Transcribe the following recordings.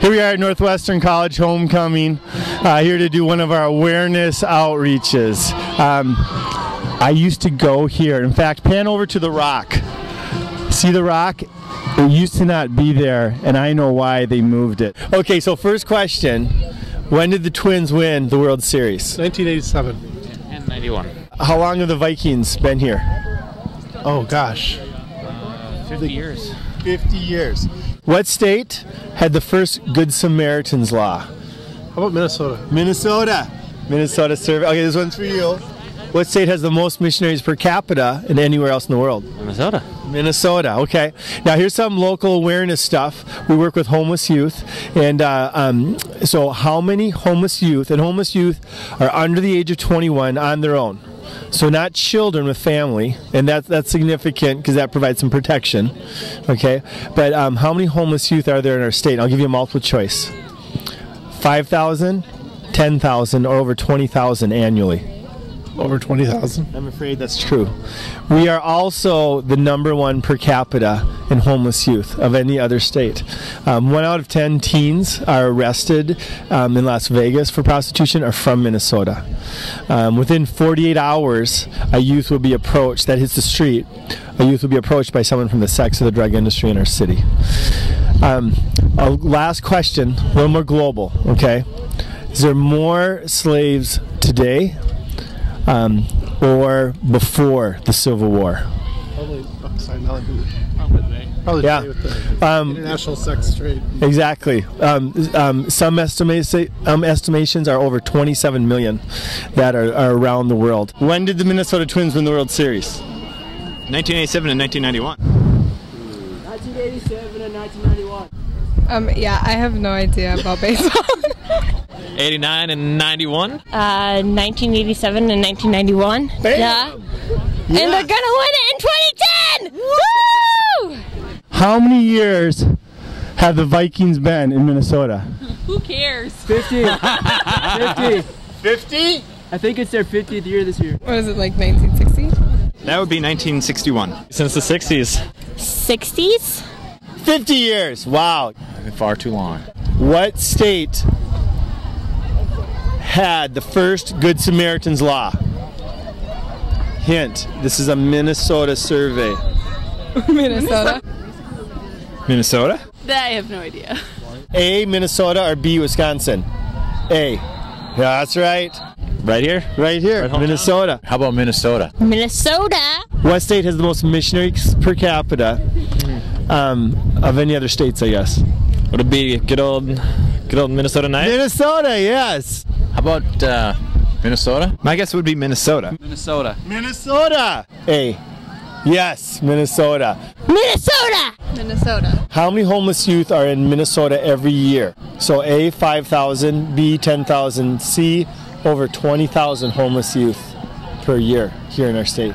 Here we are at Northwestern College Homecoming, here to do one of our awareness outreaches. I used to go here. In fact, pan over to the rock. See the rock? It used to not be there, and I know why they moved it. Okay, so first question. When did the Twins win the World Series? 1987. And 91. How long have the Vikings been here? Oh gosh. 50 years. 50 years. What state had the first Good Samaritan's Law? How about Minnesota? Minnesota. Minnesota survey. Okay, this one's for you. What state has the most missionaries per capita than anywhere else in the world? Minnesota. Minnesota. Okay. Now here's some local awareness stuff. We work with homeless youth, and so how many homeless youth? And homeless youth are under the age of 21 on their own. So not children with family, and that's significant because that provides some protection. Okay, but how many homeless youth are there in our state? I'll give you a multiple choice: 5,000, 10,000, or over 20,000 annually. Over 20,000. I'm afraid that's true. We are also the #1 per capita in homeless youth of any other state. 1 out of 10 teens are arrested in Las Vegas for prostitution are from Minnesota. Within 48 hours, a youth will be approached, that hits the street, a youth will be approached by someone from the sex or the drug industry in our city. Last question, a little more global, okay? Is there more slaves today or before the Civil War? Probably upside down. Probably Yeah. With the international sex trade. Exactly. Some estimations are over 27 million that are around the world. When did the Minnesota Twins win the World Series? 1987 and 1991. 1987 and 1991. Yeah, I have no idea about baseball. 89 and 91. 1987 and 1991. Bam! Yeah. And they're gonna win it in 2010! Woo! How many years have the Vikings been in Minnesota? Who cares? 50. 50. 50? I think it's their 50th year this year. What is it, like 1960? That would be 1961. Since the 60s. 60s? 50 years. Wow. Far too long. What state had the first Good Samaritan's Law? Hint, this is a Minnesota survey. Minnesota. Minnesota? I have no idea. A, Minnesota, or B, Wisconsin? A. Yeah, that's right. Right here? Right here, Right Minnesota. How about Minnesota? Minnesota? What state has the most missionaries per capita of any other states, I guess? Would it be good old Minnesota Knights? Minnesota, yes. How about Minnesota? My guess would be Minnesota. Minnesota. Minnesota. A. Yes, Minnesota. Minnesota! Minnesota. How many homeless youth are in Minnesota every year? So A, 5,000, B, 10,000, C, over 20,000 homeless youth per year here in our state.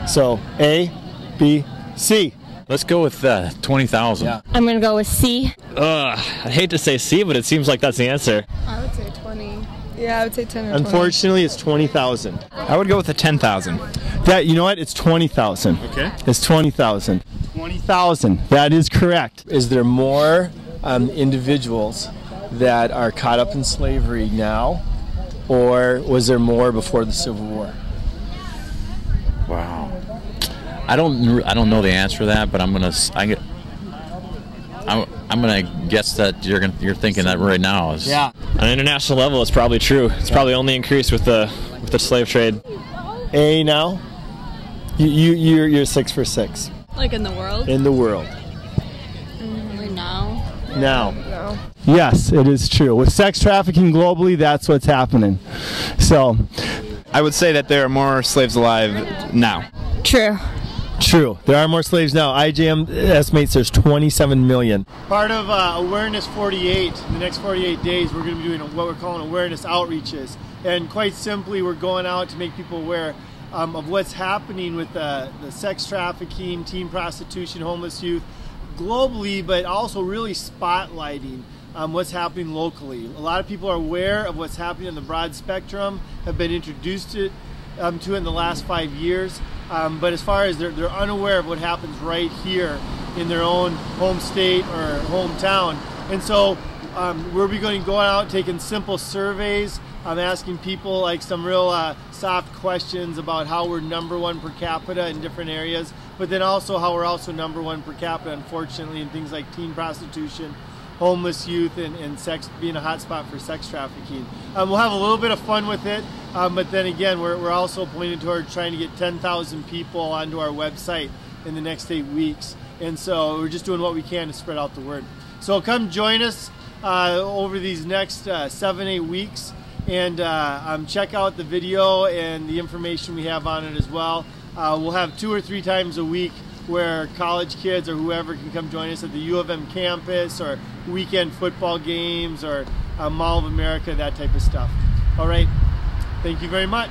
So A, B, C. Let's go with 20,000. Yeah. I'm gonna go with C. I hate to say C, but it seems like that's the answer. I would say 20. Yeah, I would say 10 or 20. Unfortunately, it's 20,000. I would go with 10,000. That, you know what? It's 20,000. Okay. It's 20,000. 20,000. That is correct. Is there more individuals that are caught up in slavery now, or was there more before the Civil War? Wow. I don't know the answer to that, but I'm gonna guess that you're thinking that right now is. Yeah. On an international level, it's probably true. It's probably only increased with the slave trade. A now? You're 6 for 6. Like in the world? In the world. No. Now. No. Yes, it is true. With sex trafficking globally, that's what's happening. So, I would say that there are more slaves alive now. True. true. There are more slaves now. IJM estimates there's 27 million. Part of Awareness 48, the next 48 days, we're going to be doing what we're calling awareness outreaches. And quite simply, we're going out to make people aware of what's happening with the sex trafficking, teen prostitution, homeless youth globally, but also really spotlighting what's happening locally. A lot of people are aware of what's happening in the broad spectrum, have been introduced to it in the last 5 years, but as far as they're unaware of what happens right here in their own home state or hometown. And so we'll be going out taking simple surveys. I'm asking people like some real soft questions about how we're #1 per capita in different areas, but then also how we're also #1 per capita, unfortunately, in things like teen prostitution, homeless youth, and sex being a hotspot for sex trafficking. We'll have a little bit of fun with it, but then again, we're also pointed toward trying to get 10,000 people onto our website in the next 8 weeks, and so we're just doing what we can to spread out the word. So come join us over these next 7-8 weeks, and check out the video and the information we have on it as well. We'll have 2 or 3 times a week where college kids or whoever can come join us at the U of M campus, or weekend football games, or Mall of America, that type of stuff. All right, thank you very much.